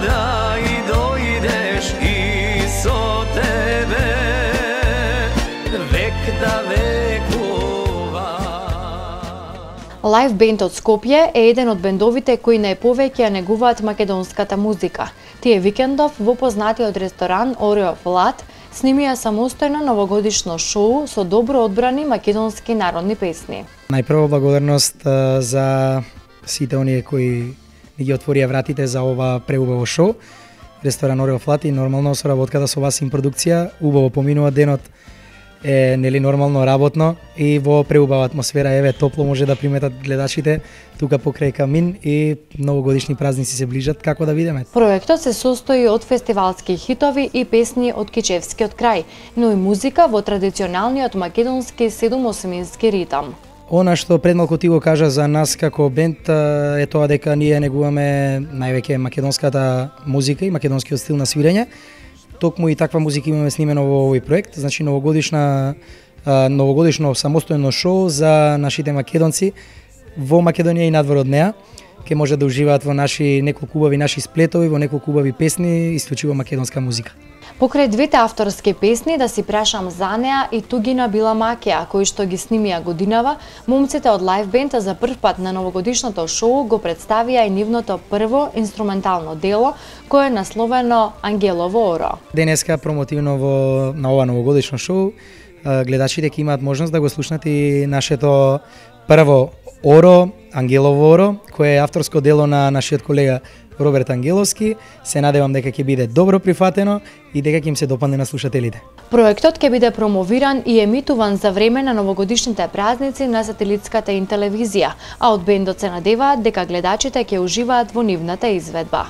да и дојдеш и со тебе век да векува. Лајв бенд од Скопје е еден од бендовите кои најповеќе ја негуваат македонската музика. Тие викендов во познатиот ресторан Орео Флат снимија самостојно новогодишно шоу со добро одбрани македонски народни песни. Најпрво благодарност за сите оние кои ни ги отворија вратите за ова преубаво шоу. Ресторан Орео Флат и нормално соработката со вас им продукција, убаво поминува денот, е нели нормално работно и во преубава атмосфера, еве топло може да приметат гледачите тука покрај камин и новогодишни празници се ближат, како да видиме. Проектот се состои од фестивалски хитови и песни од кичевскиот крај, но и музика во традиционалниот македонски 7/8 ритам. Она што пред малку ти го кажа за нас како бенд е тоа дека ние негуваме највеќе македонската музика и македонскиот стил на свирење. Токму и таква музика имаме снимено во овој проект, значи новогодишно самостојно шоу за нашите македонци во Македонија и надвор од неа. Ке може да уживаат во неколку убави наши сплетови, во неколку убави песни, исклучиво македонска музика. Покрај двете авторски песни Да си прашам за неа и Тугина била макија, кои што ги снимија годинава, момците од Лајв бенд за прв пат на новогодишното шоу го представија и нивното прво инструментално дело, кое е насловено Ангелово оро. Денеска промотивно на ова новогодишно шоу, гледачите ќе имаат можност да го слушнат и нашето прво оро, Ангелово оро, кое е авторско дело на нашиот колега Роберт Ангеловски. Се надевам дека ќе биде добро прифатено и дека ќе им се допадне на слушателите. Проектот ќе биде промовиран и емитуван за време на новогодишните празници на сателитската телевизија, а од бендот се надеваат дека гледачите ќе уживаат во нивната изведба.